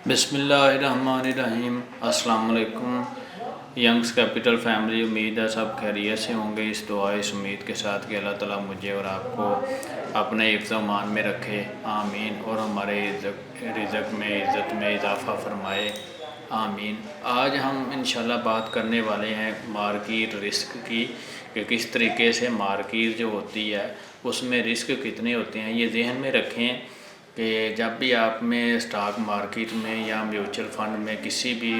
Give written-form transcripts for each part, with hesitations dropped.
बिस्मिल्लाहिर्रहमानिर्रहीम। अस्सलाम वालेकुम यंग्स कैपिटल फैमिली। उम्मीद है सब खैरियत से होंगे। इस दुआ इस उम्मीद के साथ कि अल्लाह ताला मुझे और आपको अपने हिफ्ज़-ओ-मान में रखे, आमीन। और हमारे रिज़्क़ में इज़्ज़त में इजाफ़ा फ़रमाए, आमीन। आज हम इंशाल्लाह बात करने वाले हैं मार्केट रिस्क की, कि किस तरीके से मार्केट जो होती है उसमें रिस्क कितने होते हैं। ये ज़हन में रखें कि जब भी आप में स्टॉक मार्केट में या म्यूचुअल फंड में किसी भी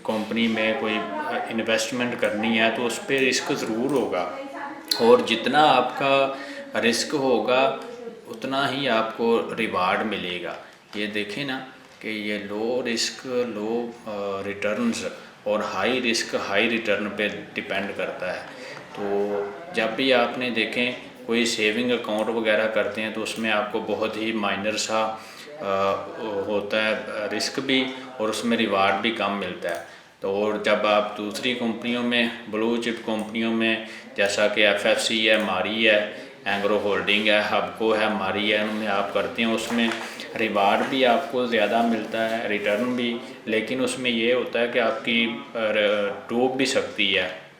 कंपनी में कोई इन्वेस्टमेंट करनी है तो उस पर रिस्क ज़रूर होगा, और जितना आपका रिस्क होगा उतना ही आपको रिवार्ड मिलेगा। ये देखें ना कि ये लो रिस्क लो रिटर्न्स और हाई रिस्क हाई रिटर्न पे डिपेंड करता है। तो जब भी आपने देखें कोई सेविंग अकाउंट वगैरह करते हैं तो उसमें आपको बहुत ही माइनर सा होता है रिस्क भी, और उसमें रिवार्ड भी कम मिलता है। तो और जब आप दूसरी कंपनियों में ब्लू चिप कंपनियों में जैसा कि एफएफसी है, मारी है, एंग्रो होल्डिंग है, हबको है, मारी है, उनमें आप करते हैं उसमें रिवार्ड भी आपको ज़्यादा मिलता है, रिटर्न भी। लेकिन उसमें ये होता है कि आपकी डूब भी सकती है।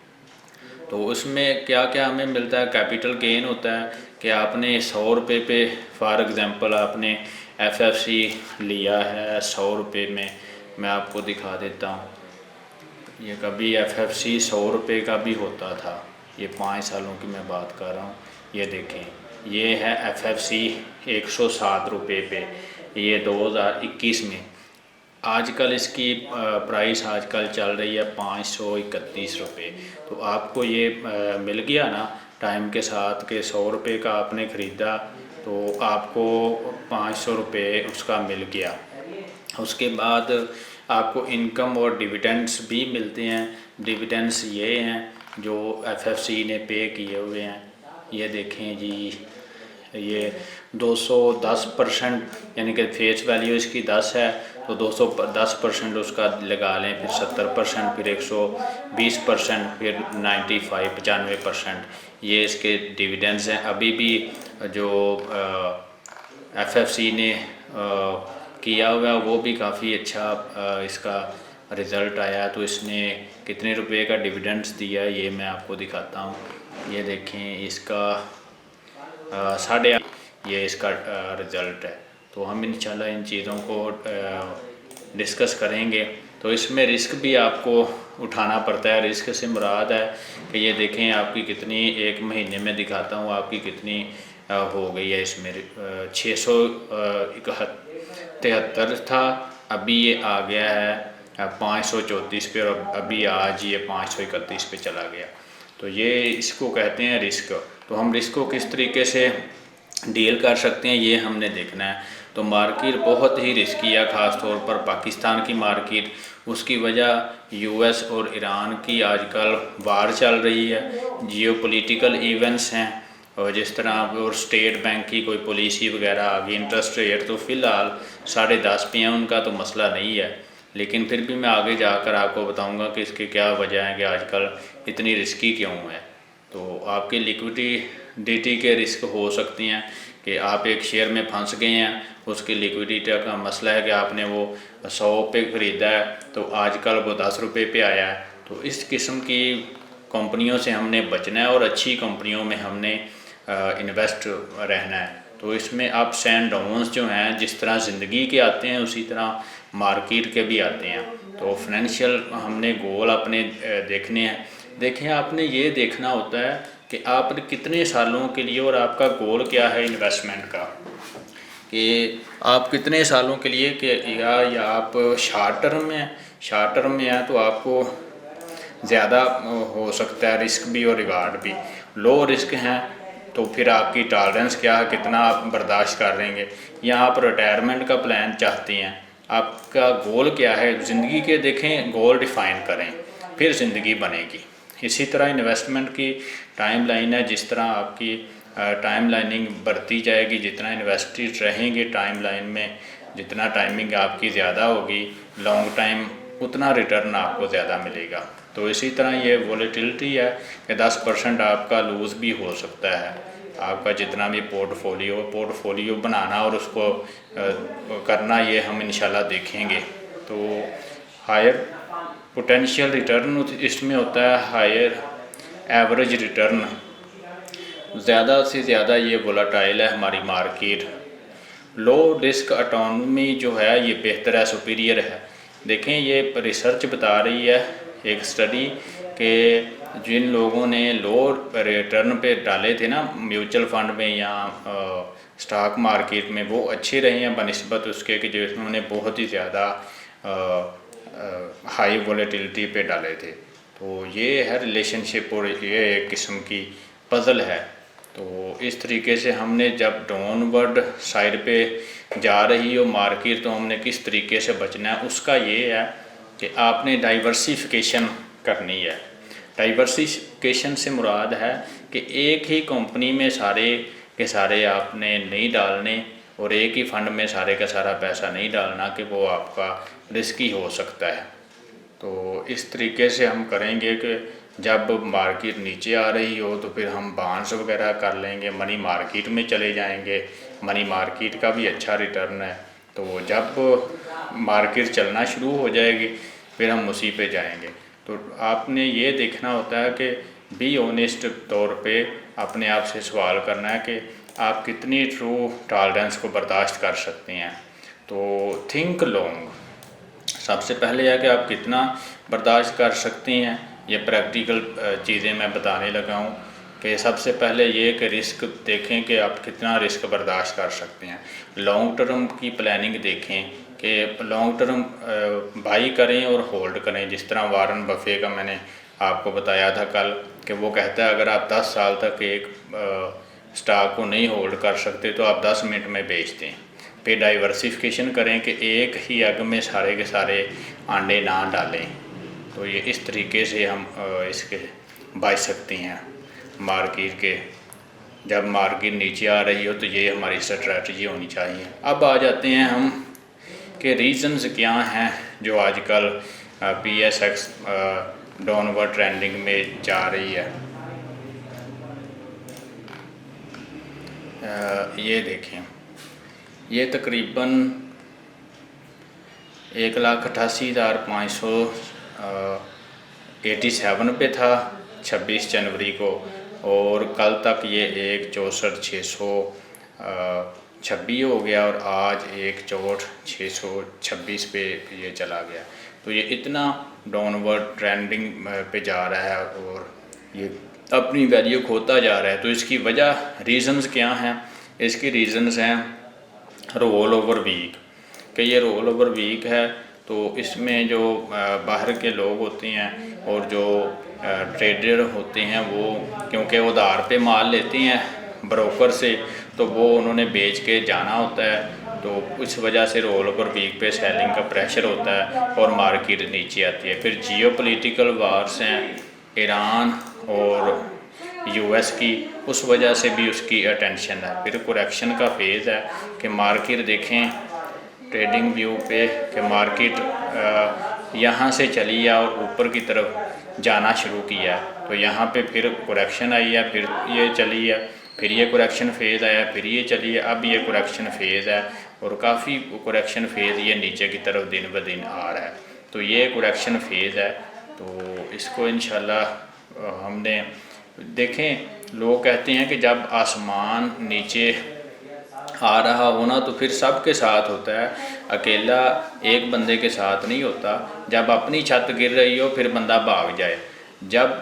तो उसमें क्या क्या हमें मिलता है, कैपिटल गेन होता है कि आपने 100 रुपये पे फॉर एग्ज़ाम्पल आपने एफएफसी लिया है 100 रुपये में। मैं आपको दिखा देता हूँ। ये कभी एफएफसी 100 रुपये का भी होता था। ये 5 सालों की मैं बात कर रहा हूँ। ये देखें, ये है एफएफसी 107 रुपये पे, ये 2021 में। आजकल इसकी प्राइस आजकल चल रही है 531 रुपये। तो आपको ये मिल गया ना टाइम के साथ के 100 रुपये का आपने ख़रीदा तो आपको 500 रुपये उसका मिल गया। उसके बाद आपको इनकम और डिविडेंड्स भी मिलते हैं। डिविडेंड्स ये हैं जो एफएफसी ने पे किए हुए हैं। ये देखें जी, ये 210% यानी कि फेस वैल्यू इसकी 10 है तो 210% उसका लगा लें, फिर 70%, फिर 120%, फिर 95-95% ये इसके डिविडेंड्स हैं। अभी भी जो एफएफसी ने किया हुआ वो भी काफ़ी अच्छा इसका रिज़ल्ट आया। तो इसने कितने रुपए का डिविडेंड्स दिया ये मैं आपको दिखाता हूँ। ये देखें, इसका 8.5 ये इसका रिज़ल्ट है। तो हम इंशाल्लाह इन चीज़ों को डिस्कस करेंगे। तो इसमें रिस्क भी आपको उठाना पड़ता है। रिस्क से मुराद है कि ये देखें आपकी कितनी, एक महीने में दिखाता हूँ आपकी कितनी हो गई है। इसमें 673 था, अभी ये आ गया है 534 पे, और अभी आज ये 531 पे चला गया। तो ये इसको कहते हैं रिस्क। तो हम रिस्क को किस तरीके से डील कर सकते हैं ये हमने देखना है। तो मार्केट बहुत ही रिस्की है, ख़ास तौर पर पाकिस्तान की मार्केट। उसकी वजह यूएस और ईरान की आजकल वार चल रही है, जियोपॉलिटिकल इवेंट्स हैं, और जिस तरह और स्टेट बैंक की कोई पॉलिसी वगैरह आ गई। इंटरेस्ट रेट तो फ़िलहाल 10.5 पे हैं, उनका तो मसला नहीं है, लेकिन फिर भी मैं आगे जाकर आपको बताऊंगा कि इसके क्या वजह है कि आजकल इतनी रिस्की क्यों है। तो आपकी लिक्विडिटी के रिस्क हो सकते हैं कि आप एक शेयर में फंस गए हैं, उसकी लिक्विडिटी का मसला है कि आपने वो 100 पे ख़रीदा है तो आजकल वो 10 रुपये पे आया है। तो इस किस्म की कंपनियों से हमने बचना है और अच्छी कंपनियों में हमने इन्वेस्ट रहना है। तो इसमें अप्स एंड डाउन्स जो हैं, जिस तरह ज़िंदगी के आते हैं उसी तरह मार्केट के भी आते हैं। तो फाइनेंशियल हमने गोल अपने देखने हैं। देखें, आपने ये देखना होता है कि आप कितने सालों के लिए, और आपका गोल क्या है इन्वेस्टमेंट का, कि आप कितने सालों के लिए कि या आप शॉर्ट टर्म में है तो आपको ज़्यादा हो सकता है रिस्क भी और रिवार्ड भी। लो रिस्क हैं तो फिर आपकी टॉलरेंस क्या है, कितना आप बर्दाश्त कर लेंगे, या आप रिटायरमेंट का प्लान चाहते हैं, आपका गोल क्या है ज़िंदगी के। देखें, गोल डिफ़ाइन करें, फिर ज़िंदगी बनेगी। इसी तरह इन्वेस्टमेंट की टाइम लाइन है, जिस तरह आपकी टाइम लाइनिंग बढ़ती जाएगी, जितना इन्वेस्टेड रहेंगे टाइम लाइन में, जितना टाइमिंग आपकी ज़्यादा होगी लॉन्ग टाइम, उतना रिटर्न आपको ज़्यादा मिलेगा। तो इसी तरह ये वॉलेटिलिटी है कि 10% आपका लूज़ भी हो सकता है आपका जितना भी पोर्टफोलियो बनाना और उसको करना, ये हम इंशाल्लाह देखेंगे। तो हायर पोटेंशियल रिटर्न इसमें होता है, हायर एवरेज रिटर्न, ज़्यादा से ज़्यादा ये वोलाटाइल है हमारी मार्केट। लो रिस्क ऑटोनॉमी जो है ये बेहतर है, सुपीरियर है। देखें ये रिसर्च बता रही है, एक स्टडी के जिन लोगों ने लो रिटर्न पे डाले थे ना म्यूचुअल फंड में या स्टॉक मार्केट में, वो अच्छे रहे हैं बनिस्बत उसके कि जिन्होंने बहुत ही ज़्यादा हाई वोलेटिलिटी पे डाले थे। तो ये है रिलेशनशिप और ये एक किस्म की पज़ल है। तो इस तरीके से हमने जब डाउनवर्ड साइड पे जा रही हो मार्केट तो हमने किस तरीके से बचना है, उसका ये है कि आपने डाइवर्सिफिकेशन करनी है। डाइवर्सिफिकेशन से मुराद है कि एक ही कंपनी में सारे के सारे आपने नहीं डालने और एक ही फंड में सारे का सारा पैसा नहीं डालना कि वो आपका रिस्की हो सकता है। तो इस तरीके से हम करेंगे कि जब मार्केट नीचे आ रही हो तो फिर हम बॉन्ड्स वगैरह कर लेंगे, मनी मार्केट में चले जाएंगे, मनी मार्केट का भी अच्छा रिटर्न है। तो जब मार्केट चलना शुरू हो जाएगी फिर हम उसी पे जाएंगे। तो आपने ये देखना होता है कि बी ऑनेस्ट तौर पे अपने आप से सवाल करना है कि आप कितनी ट्रू टॉलरेंस को बर्दाश्त कर सकते हैं। तो थिंक लॉन्ग, सबसे पहले है कि आप कितना बर्दाश्त कर सकते हैं। ये प्रैक्टिकल चीज़ें मैं बताने लगा हूँ कि सबसे पहले ये कि रिस्क देखें कि आप कितना रिस्क बर्दाश्त कर सकते हैं। लॉन्ग टर्म की प्लानिंग देखें कि लॉन्ग टर्म बाई करें और होल्ड करें। जिस तरह वारन बफे का मैंने आपको बताया था कल कि वो कहता है अगर आप 10 साल तक एक स्टॉक को नहीं होल्ड कर सकते तो आप 10 मिनट में बेच दें। फिर डाइवर्सिफिकेशन करें कि एक ही एग में सारे के सारे अंडे ना डालें। तो ये इस तरीके से हम इसके बच सकते हैं मार्केट के। जब मार्केट नीचे आ रही हो तो ये हमारी स्ट्रेटजी होनी चाहिए। अब आ जाते हैं हम कि रीज़न्स क्या हैं जो आजकल PSX डाउनवर्ड ट्रेंडिंग में जा रही है। ये देखें, ये तकरीबन 1,88,587 पे था 26 जनवरी को, और कल तक ये 1,64,626 हो गया और आज 1,64,626 पे ये चला गया। तो ये इतना डाउनवर्ड ट्रेंडिंग पे जा रहा है और ये अपनी वैल्यू खोता जा रहा है। तो इसकी वजह रीज़न्स क्या हैं? इसकी रीज़न्स हैं रोल ओवर वीक, कि ये रोल ओवर वीक है तो इसमें जो बाहर के लोग होते हैं और जो ट्रेडर होते हैं वो क्योंकि उधार पे माल लेते हैं ब्रोकर से, तो वो उन्होंने बेच के जाना होता है। तो इस वजह से रोल ओवर वीक पे सेलिंग का प्रेशर होता है और मार्केट नीचे आती है। फिर जियोपॉलिटिकल वार्स हैं ईरान और US की, उस वजह से भी उसकी अटेंशन है। फिर करेक्शन का फेज़ है कि मार्केट देखें ट्रेडिंग व्यू पे कि मार्केट यहाँ से चली है और ऊपर की तरफ जाना शुरू किया, तो यहाँ पे फिर करेक्शन आई है, फिर ये चली है, फिर ये करेक्शन फेज़ आया, फिर ये चली है, अब ये करेक्शन फेज़ है और काफ़ी करेक्शन फेज़ ये नीचे की तरफ दिन ब दिन आ रहा है। तो ये करेक्शन फेज़ है। तो इसको इंशाल्लाह हमने देखें, लोग कहते हैं कि जब आसमान नीचे आ रहा हो ना तो फिर सब के साथ होता है, अकेला एक बंदे के साथ नहीं होता। जब अपनी छत गिर रही हो फिर बंदा भाग जाए, जब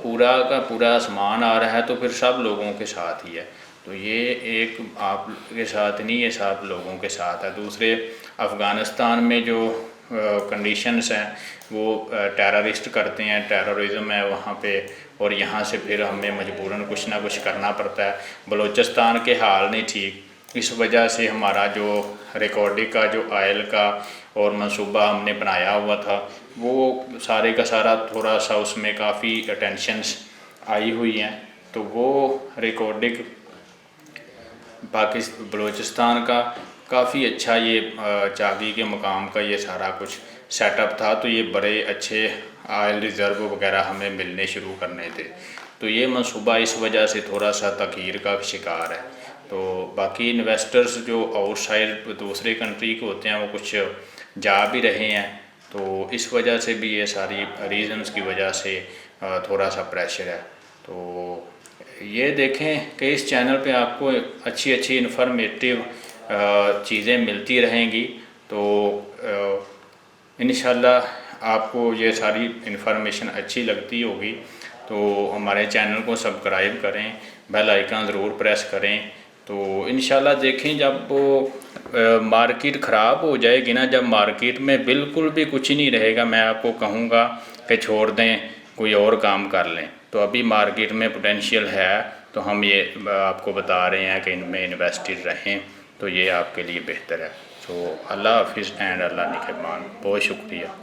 पूरा का पूरा आसमान आ रहा है तो फिर सब लोगों के साथ ही है। तो ये एक आप के साथ नहीं, ये सब लोगों के साथ है। दूसरे अफ़गानिस्तान में जो कंडीशंस हैं वो टेररिस्ट करते हैं, टेररिज्म है वहाँ पे, और यहाँ से फिर हमें मजबूरन कुछ ना कुछ करना पड़ता है। बलूचिस्तान के हाल नहीं ठीक, इस वजह से हमारा जो रिकॉर्डिंग का जो आयल का और मंसूबा हमने बनाया हुआ था वो सारे का सारा थोड़ा सा उसमें काफ़ी अटेंशंस आई हुई हैं। तो वो रिकॉर्डिंग बलूचिस्तान का काफ़ी अच्छा ये चागी के मकाम का ये सारा कुछ सेटअप था। तो ये बड़े अच्छे आयल रिज़र्व वगैरह हमें मिलने शुरू करने थे। तो ये मंसूबा इस वजह से थोड़ा सा तखीर का शिकार है। तो बाकी इन्वेस्टर्स जो आउटसाइड दूसरे कंट्री के होते हैं वो कुछ जा भी रहे हैं, तो इस वजह से भी ये सारी रीज़न्स की वजह से थोड़ा सा प्रेशर है। तो ये देखें कि इस चैनल पे आपको अच्छी अच्छी इन्फॉर्मेटिव चीज़ें मिलती रहेंगी। तो इंशाल्लाह आपको ये सारी इन्फॉर्मेशन अच्छी लगती होगी तो हमारे चैनल को सब्सक्राइब करें, बेल आइकन ज़रूर प्रेस करें। तो इंशाल्लाह देखें जब वो मार्केट ख़राब हो जाएगी ना, जब मार्केट में बिल्कुल भी कुछ ही नहीं रहेगा, मैं आपको कहूँगा कि छोड़ दें कोई और काम कर लें। तो अभी मार्केट में पोटेंशियल है, तो हम ये आपको बता रहे हैं कि इनमें इन्वेस्टेड रहें, तो ये आपके लिए बेहतर है। तो अल्लाह हाफिज़ एंड अल्लाह निगहबान। बहुत शुक्रिया।